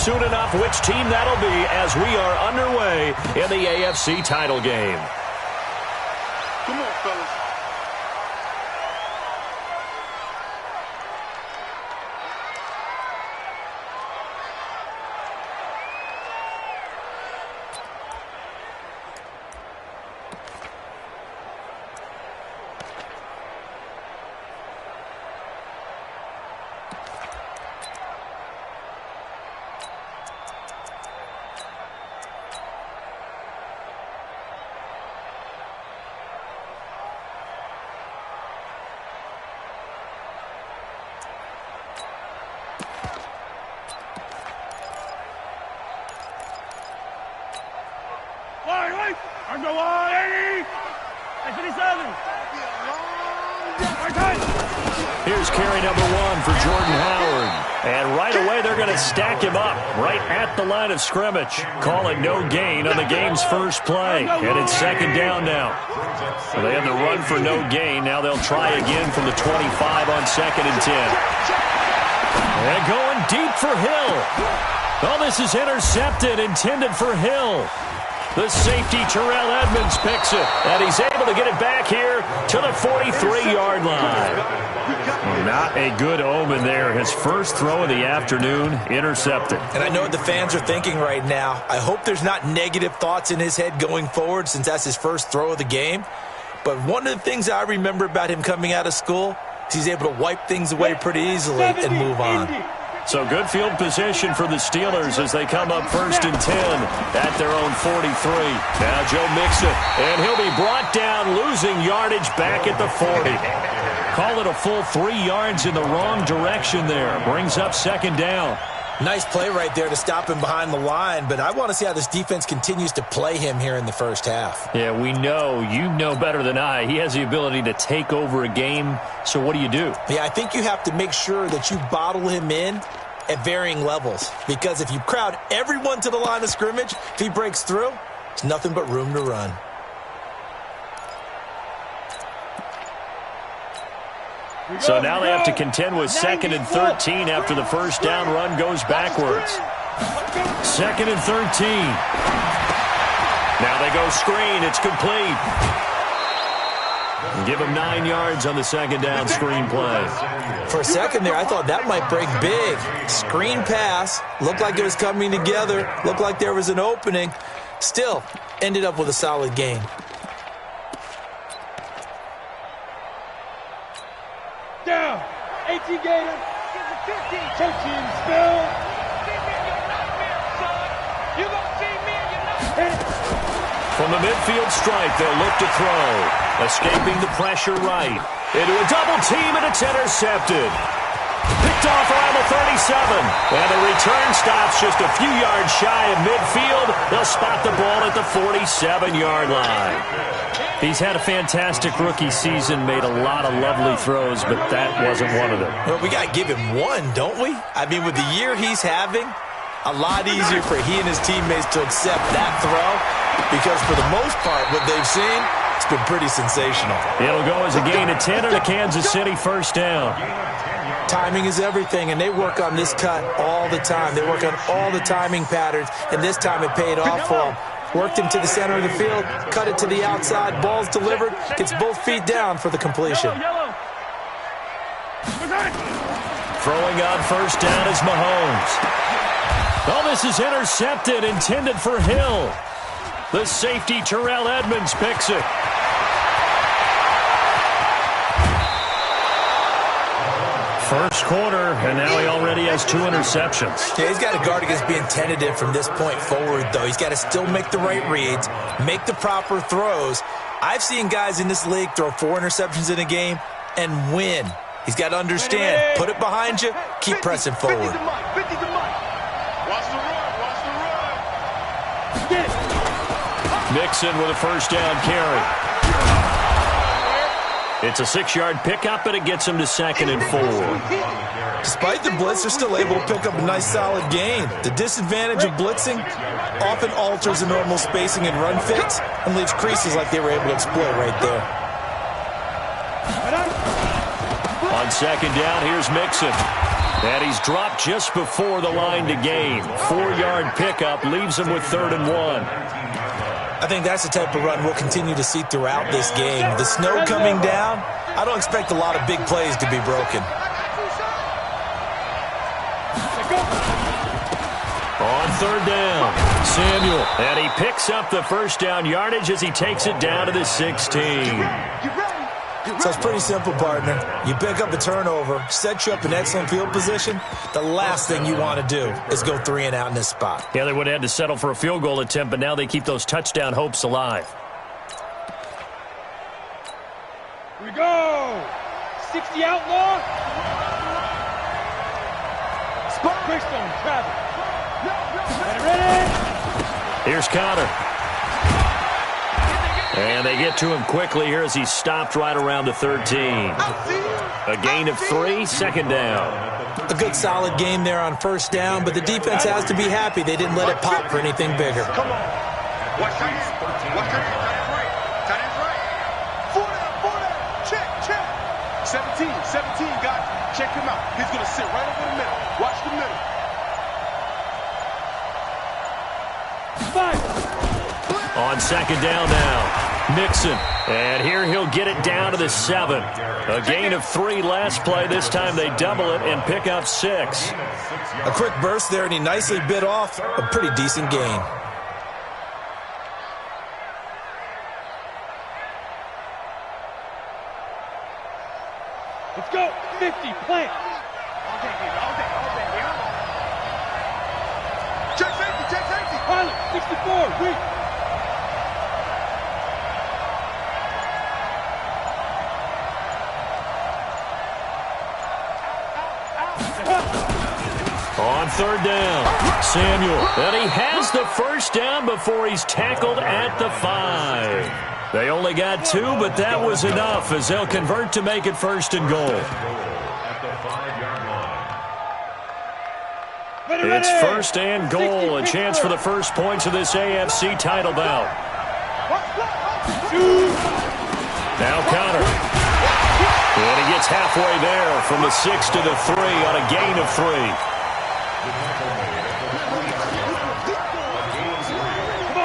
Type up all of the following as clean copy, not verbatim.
soon enough which team that'll be as we are underway in the AFC title game. Come on, fellas. Here's carry number 1 for Jordan Howard. And right away, they're going to stack him up right at the line of scrimmage. Call it no gain on the game's first play. And it's second down now. So they had the run for no gain. Now they'll try again from the 25 on second and 10. And going deep for Hill. Oh, this is intercepted, intended for Hill. The safety, Terrell Edmonds, picks it, and he's able to get it back here to the 43-yard line. Well, not a good omen there. His first throw of the afternoon, intercepted. And I know what the fans are thinking right now. I hope there's not negative thoughts in his head going forward since that's his first throw of the game. But one of the things I remember about him coming out of school is he's able to wipe things away pretty easily and move on. So good field position for the Steelers as they come up first and 10 at their own 43. Now Joe Mixon, and he'll be brought down, losing yardage back at the 40. Call it a full 3 yards in the wrong direction there. Brings up second down. Nice play right there to stop him behind the line, but I want to see how this defense continues to play him here in the first half. Yeah, we know. You know better than I. He has the ability to take over a game, so what do you do? Yeah, I think you have to make sure that you bottle him in at varying levels, because if you crowd everyone to the line of scrimmage, if he breaks through, it's nothing but room to run. So now they have to contend with second and 13 after the first down run goes backwards. Second and 13. Now they go screen. It's complete. Give him 9 yards on the second down screen play. For a second there, I thought that might break big. Screen pass. Looked like it was coming together. Looked like there was an opening. Still, ended up with a solid gain. Down. 18 Gator. 13 spell. From the midfield stripe, they'll look to throw. Escaping the pressure right. Into a double team, and it's intercepted. Picked off around the 37. And the return stops just a few yards shy of midfield. They'll spot the ball at the 47-yard line. He's had a fantastic rookie season, made a lot of lovely throws, but that wasn't one of them. Well, we got to give him one, don't we? I mean, with the year he's having, a lot easier for he and his teammates to accept that throw, because for the most part, what they've seen, it's been pretty sensational. It'll go as a gain of 10 and a Kansas City first down. Timing is everything, and they work on this cut all the time. They work on all the timing patterns, and this time it paid off for them. Worked him to the center of the field, cut it to the outside, ball's delivered, gets both feet down for the completion. Throwing on first down is Mahomes. Oh, this is intercepted, intended for Hill. The safety, Terrell Edmonds, picks it. First quarter, and now he already has 2 interceptions. Yeah, he's got to guard against being tentative from this point forward, though. He's got to still make the right reads, make the proper throws. I've seen guys in this league throw 4 interceptions in a game and win. He's got to understand, put it behind you, keep pressing forward. 50 to Mike, 50 to Mike. Watch the run, watch the run. Get it. Mixon with a first down carry. It's a 6-yard pickup, and it gets him to second and 4. Despite the blitz, they're still able to pick up a nice, solid gain. The disadvantage of blitzing often alters the normal spacing and run fits and leaves creases like they were able to exploit right there. On second down, here's Mixon. And he's dropped just before the line to gain. 4-yard pickup leaves him with 3rd and 1. I think that's the type of run we'll continue to see throughout this game. The snow coming down, I don't expect a lot of big plays to be broken. On 3rd down, Samuel. And he picks up the first down yardage as he takes it down to the 16. So it's pretty simple, partner. You pick up a turnover, set you up in excellent field position. The last thing you want to do is go 3 and out in this spot. Yeah, they would have had to settle for a field goal attempt, but now they keep those touchdown hopes alive. Here we go. 60 outlaw. Spot Quickstone, travel. Ready? Here's Connor. And they get to him quickly here as he's stopped right around the 13. A gain of 3, 2nd down. A good solid game there on 1st down, but the defense has to be happy they didn't let it pop for anything bigger. Come on. Watch your hands. Watch your hands. Tight end's right. 4 down. Check. 17, got it. Check him out. He's going to sit right over the middle. Watch the middle. 5. On 2nd down now, Mixon. And here he'll get it down to the 7. A gain of 3 last play. This time they double it and pick up 6. A quick burst there, and he nicely bit off a pretty decent gain. Let's go. 50, plant. Check safety. Pilot, 64, weak. On 3rd down, Samuel. And he has the first down before he's tackled at the 5. They only got 2, but that was enough as they'll convert to make it 1st and goal. It's 1st and goal, a chance for the first points of this AFC title bout. Now Connor. And he gets halfway there from the 6 to the 3 on a gain of 3.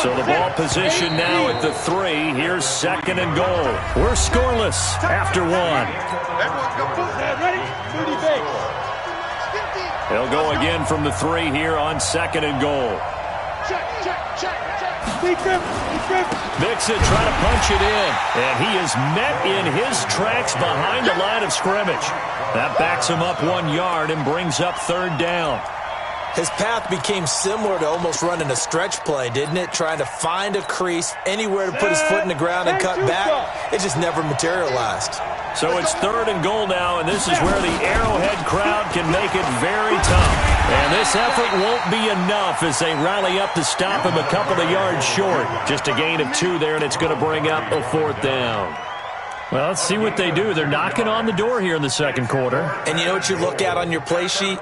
So the ball position now at the 3. Here's 2nd and goal. We're scoreless after 1. They'll go again from the 3 here on 2nd and goal. Mixon trying to punch it in, and he is met in his tracks behind the line of scrimmage. That backs him up 1 yard and brings up 3rd down. His path became similar to almost running a stretch play, didn't it? Trying to find a crease, anywhere to put his foot in the ground and cut back. It just never materialized. So it's 3rd and goal now, and this is where the Arrowhead crowd can make it very tough. And this effort won't be enough as they rally up to stop him a couple of yards short. Just a gain of 2 there, and it's going to bring up a 4th down. Well, let's see what they do. They're knocking on the door here in the 2nd quarter. And you know what you look at on your play sheet?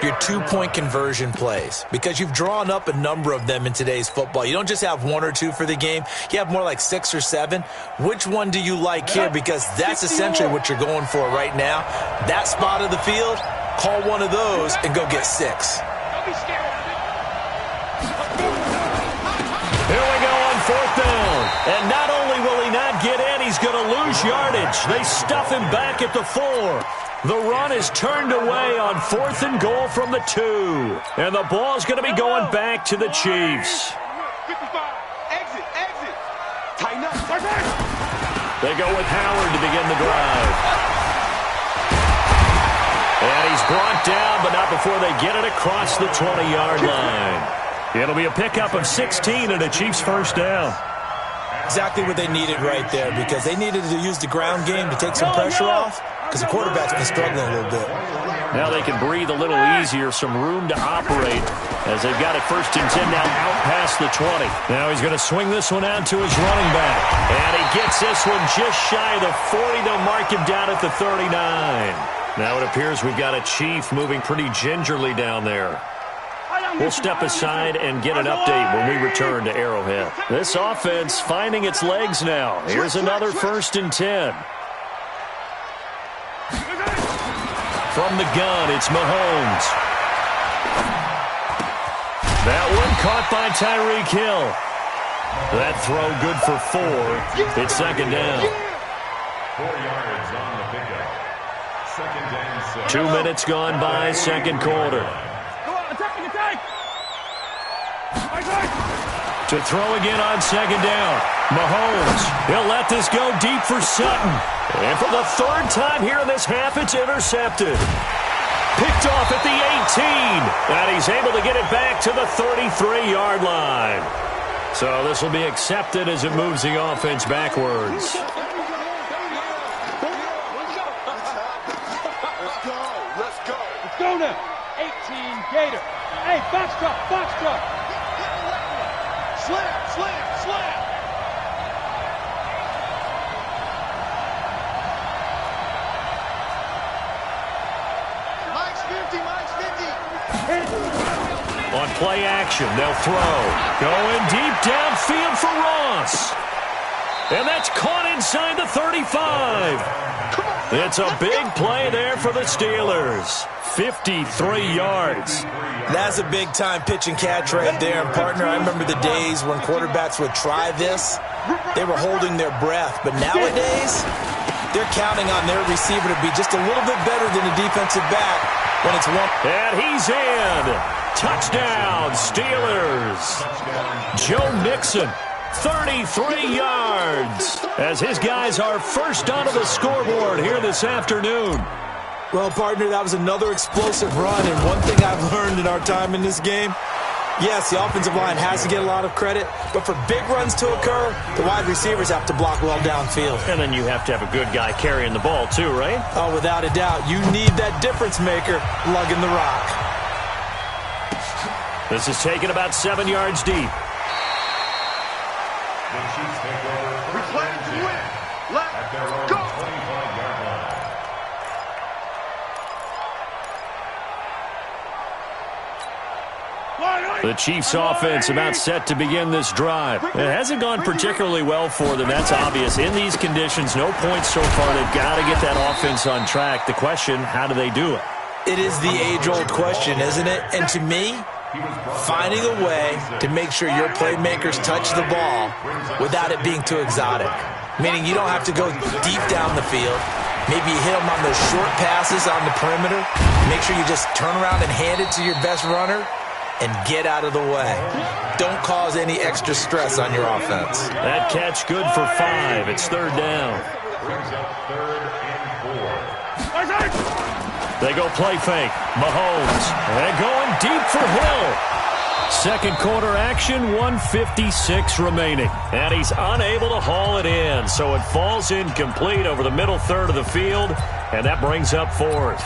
Your 2-point conversion plays. Because you've drawn up a number of them in today's football. You don't just have 1 or 2 for the game. You have more like 6 or 7. Which one do you like here? Because that's essentially what you're going for right now. That spot of the field, call one of those and go get 6. Here we go on 4th down. And not only will he not get in, he's going to lose yardage. They stuff him back at the 4. The run is turned away on 4th and goal from the 2. And the ball's going to be going back to the Chiefs. 55, exit. Tighten up. They go with Howard to begin the drive. And he's brought down, but not before they get it across the 20-yard line. It'll be a pickup of 16 and a Chiefs first down. Exactly what they needed right there, because they needed to use the ground game to take some pressure off, because the quarterback's been struggling a little bit. Now they can breathe a little easier, some room to operate as they've got it 1st and 10 now out past the 20. Now he's going to swing this one out to his running back. And he gets this one just shy of the 40. They'll mark him down at the 39. Now it appears we've got a Chief moving pretty gingerly down there. We'll step aside and get an update when we return to Arrowhead. This offense finding its legs now. Here's another 1st and 10. From the gun, it's Mahomes. That one caught by Tyreek Hill. That throw good for 4. It's second down. 4 yards on the pickup. Second down. 2 minutes gone by, second quarter. Go on, attack. To throw again on second down. Mahomes, he'll let this go deep for Sutton. And for the 3rd time here in this half, it's intercepted. Picked off at the 18. And he's able to get it back to the 33-yard line. So this will be accepted as it moves the offense backwards. Let's go now. 18, Gator. Hey, box truck. Slam. Mike's 50. On play action, they'll throw. Going deep downfield for Ross. And that's caught inside the 35. It's a big play there for the Steelers. 53 yards. That's a big-time pitch and catch right there. And, partner, I remember the days when quarterbacks would try this. They were holding their breath. But nowadays, they're counting on their receiver to be just a little bit better than a defensive back when it's one. And he's in. Touchdown, Steelers. Joe Mixon, 33 yards, as his guys are first onto the scoreboard here this afternoon. Well, partner, that was another explosive run, and one thing I've learned in our time in this game, yes, the offensive line has to get a lot of credit, but for big runs to occur, the wide receivers have to block well downfield. And then you have to have a good guy carrying the ball too, right? Oh, without a doubt. You need that difference maker lugging the rock. This is taken about 7 yards deep. We played to win. Let's go. The Chiefs' offense about set to begin this drive. It hasn't gone particularly well for them. That's obvious. In these conditions, no points so far. They've got to get that offense on track. The question, how do they do it? It is the age-old question, isn't it? And to me, finding a way to make sure your playmakers touch the ball without it being too exotic. Meaning you don't have to go deep down the field. Maybe you hit them on those short passes on the perimeter. Make sure you just turn around and hand it to your best runner and get out of the way. Don't cause any extra stress on your offense. That catch good for 5. It's third down. Brings up 3rd and 4. They go play fake. Mahomes. And going deep for Hill. Second quarter action, 1:56 remaining. And he's unable to haul it in. So it falls incomplete over the middle third of the field. And that brings up 4th.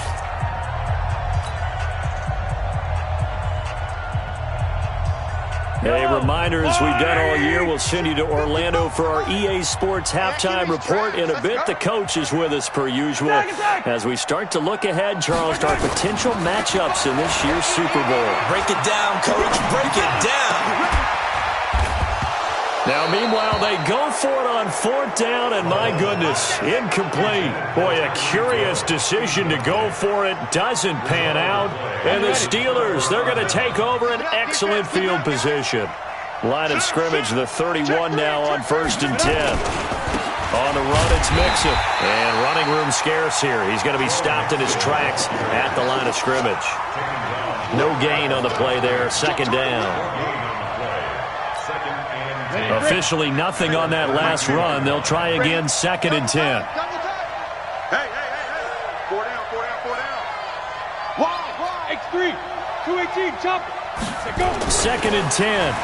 A reminder, as we've done all year, we'll send you to Orlando for our EA Sports halftime report in a bit. The coach is with us per usual as we start to look ahead, Charles, to our potential matchups in this year's Super Bowl. Break it down, Coach. Break it down. Now, meanwhile, they go for it on 4th down, and my goodness, incomplete. Boy, a curious decision to go for it. Doesn't pan out. And the Steelers, they're going to take over an excellent field position. Line of scrimmage, the 31 now on 1st and 10. On the run, it's Mixon. And running room scarce here. He's going to be stopped in his tracks at the line of scrimmage. No gain on the play there. Second down. Officially nothing on that last run. They'll try again, 2nd and 10. Hey. 4 down. Wide. X3. 218. Chop. Go. 2nd and 10.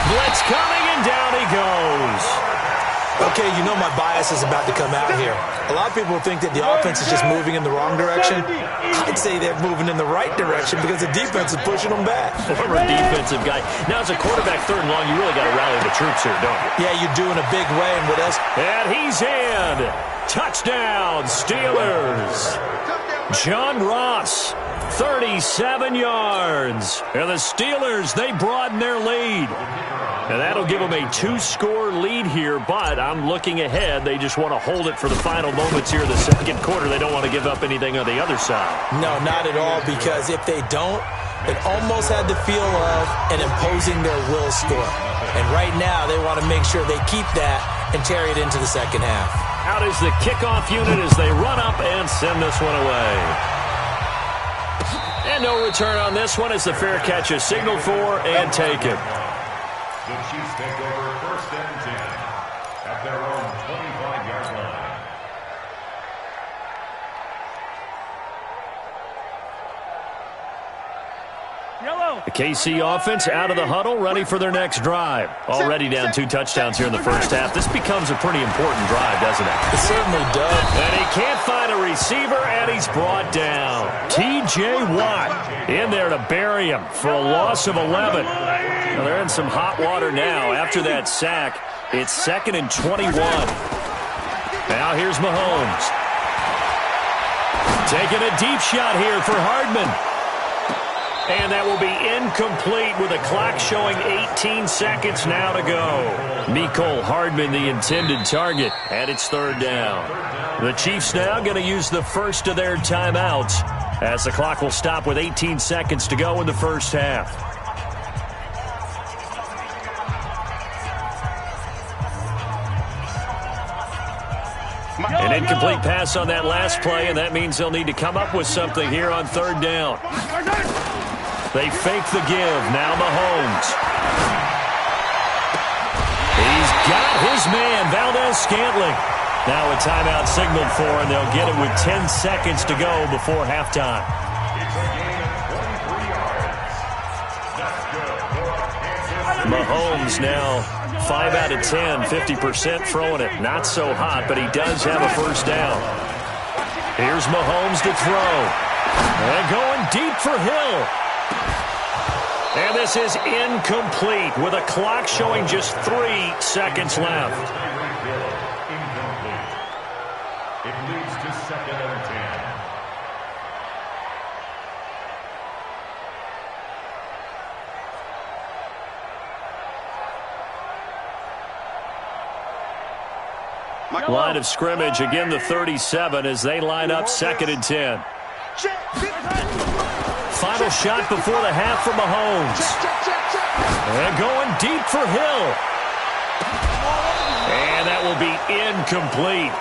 Blitz coming, and down he goes. Okay, you know my bias is about to come out here. A lot of people think that the offense is just moving in the wrong direction. I'd say they're moving in the right direction because the defense is pushing them back. Former defensive guy. Now, as a quarterback, 3rd and long, you really got to rally the troops here, don't you? Yeah, you're doing a big way, and what else? And he's in. Touchdown, Steelers. John Ross, 37 yards. And the Steelers, they broaden their lead. And that'll give them a 2-score lead here, but I'm looking ahead. They just want to hold it for the final moments here in the second quarter. They don't want to give up anything on the other side. No, not at all, because if they don't, it almost had the feel of an imposing their will score. And right now, they want to make sure they keep that and carry it into the second half. Out is the kickoff unit as they run up and send this one away. And no return on this one as the fair catch is signaled for and taken. The Chiefs take over 1st and 10 at their own 25-yard line. The KC offense out of the huddle, ready for their next drive. Already down 2 touchdowns here in the first half. This becomes a pretty important drive, doesn't it? It certainly does. And he can't find a receiver, and he's brought down. T.J. Watt in there to bury him for a loss of 11. Now they're in some hot water now. After that sack, it's 2nd and 21. Now here's Mahomes. Taking a deep shot here for Hardman. And that will be incomplete with a clock showing 18 seconds now to go. Mecole Hardman, the intended target, and it's 3rd down. The Chiefs now going to use the first of their timeouts as the clock will stop with 18 seconds to go in the first half. An incomplete pass on that last play, and that means they'll need to come up with something here on 3rd down. They fake the give. Now Mahomes. He's got his man, Valdez-Scantling. Now a timeout signaled for, and they'll get it with 10 seconds to go before halftime. It's a gain of 23 yards. That's good for Mahomes now 5 out of 10, 50% throwing it. Not so hot, but he does have a first down. Here's Mahomes to throw. And going deep for Hill. And this is incomplete with a clock showing just 3 seconds left. Incomplete. It leads to 2nd and 10. Line of scrimmage, again the 37 as they line up 2nd and 10. Final shot before the half for Mahomes. And going deep for Hill. And that will be incomplete.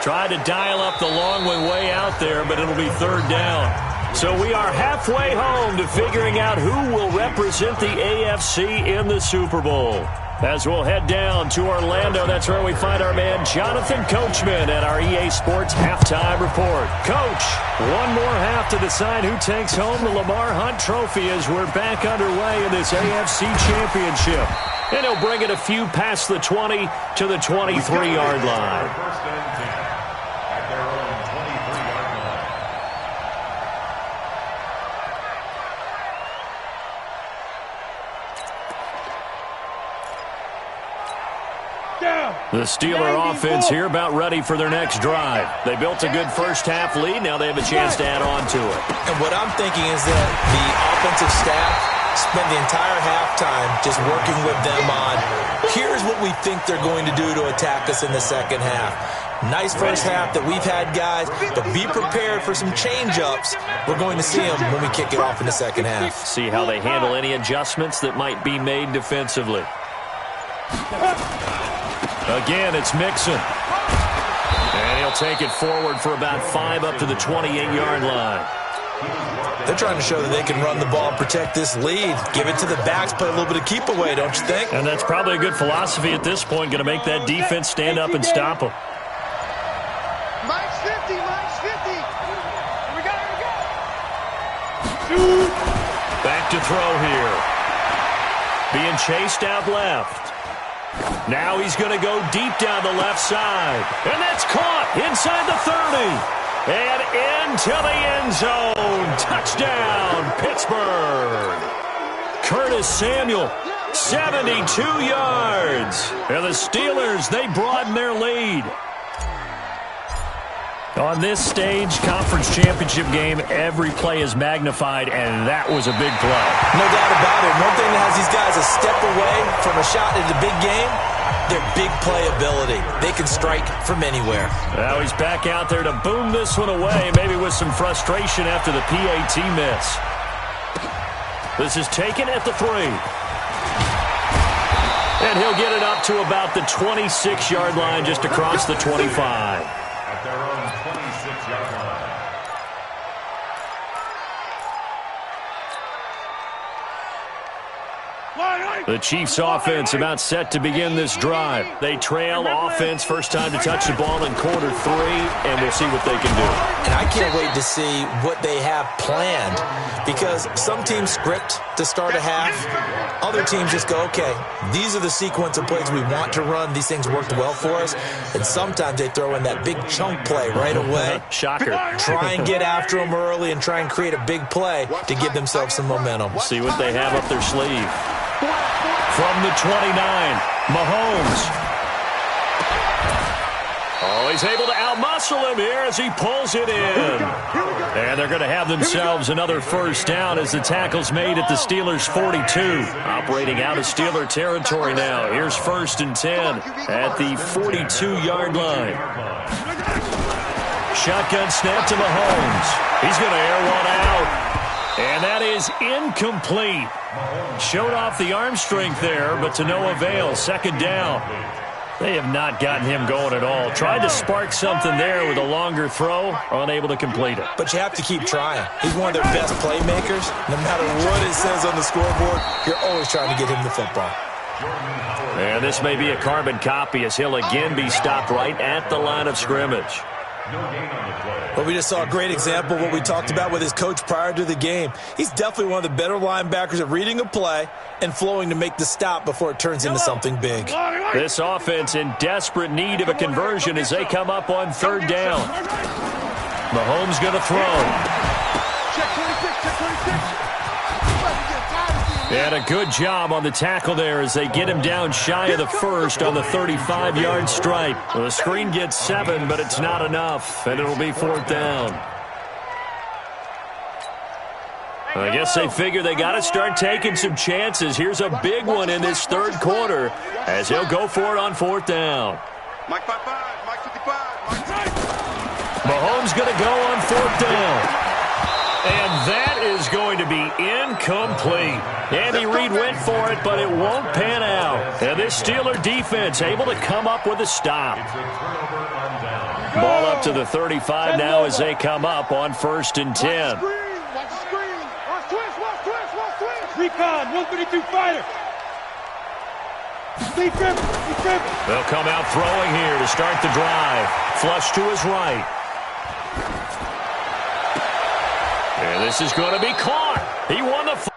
Tried to dial up the long way out there, but it'll be 3rd down. So we are halfway home to figuring out who will represent the AFC in the Super Bowl. As we'll head down to Orlando, that's where we find our man Jonathan Coachman at our EA Sports Halftime Report. Coach, one more half to decide who takes home the Lamar Hunt Trophy as we're back underway in this AFC Championship. And he'll bring it a few past the 20 to the 23-yard line. 1st and 10 at their own 23-yard line. The Steeler offense here about ready for their next drive. They built a good first half lead. Now they have a chance to add on to it. And what I'm thinking is that the offensive staff spent the entire halftime just working with them on, here's what we think they're going to do to attack us in the second half. Nice first half that we've had, guys, but be prepared for some change-ups. We're going to see them when we kick it off in the second half. See how they handle any adjustments that might be made defensively. Again, it's Mixon. And he'll take it forward for about 5 up to the 28-yard line. They're trying to show that they can run the ball and protect this lead. Give it to the backs, play a little bit of keep away, don't you think? And that's probably a good philosophy at this point, going to make that defense stand up and stop them. Minus 50, minus 50. Here we go, here we go. Back to throw here. Being chased out left. Now he's going to go deep down the left side. And that's caught inside the 30. And into the end zone. Touchdown, Pittsburgh. Curtis Samuel, 72 yards. And the Steelers, they broaden their lead. On this stage, conference championship game, every play is magnified, and that was a big play. No doubt about it. One thing that has these guys a step away from a shot in the big game, their big play ability. They can strike from anywhere. Now he's back out there to boom this one away, maybe with some frustration after the PAT miss. This is taken at the 3. And he'll get it up to about the 26-yard line, just across the 25. At their own 26-yard line. The Chiefs offense about set to begin this drive. They trail offense, first time to touch the ball in quarter 3, and we'll see what they can do. And I can't wait to see what they have planned, because some teams script to start a half. Other teams just go, okay, these are the sequence of plays we want to run. These things worked well for us. And sometimes they throw in that big chunk play right away. Shocker. Try and get after them early and try and create a big play to give themselves some momentum. See what they have up their sleeve. From the 29, Mahomes. Oh, he's able to outmuscle him here as he pulls it in. And they're going to have themselves another first down as the tackle's made at the Steelers' 42. Operating out of Steeler territory now. Here's 1st and 10 at the 42-yard line. Shotgun snap to Mahomes. He's going to air one out. And that is incomplete. Showed off the arm strength there, but to no avail. 2nd down. They have not gotten him going at all. Tried to spark something there with a longer throw, unable to complete it. But you have to keep trying. He's one of their best playmakers. No matter what it says on the scoreboard, you're always trying to get him the football. And this may be a carbon copy as he'll again be stopped right at the line of scrimmage. Well, we just saw a great example of what we talked about with his coach prior to the game. He's definitely one of the better linebackers at reading a play and flowing to make the stop before it turns into something big. This offense in desperate need of a conversion as they come up on 3rd down. Mahomes going to throw. And a good job on the tackle there as they get him down shy of the 1st on the 35-yard stripe. Well, the screen gets 7, but it's not enough, and it'll be 4th down. I guess they figure they got to start taking some chances. Here's a big one in this 3rd quarter as he'll go for it on 4th down. Mike 55, Mike 55, Mike. Mahomes going to go on 4th down. And that is going to be incomplete. Andy Reid went for it, but it won't pan out. And this Steeler defense able to come up with a stop. Ball up to the 35 now as they come up on 1st and 10. Recon, 132 fighter. They'll come out throwing here to start the drive. Flush to his right. And this is going to be caught. He won the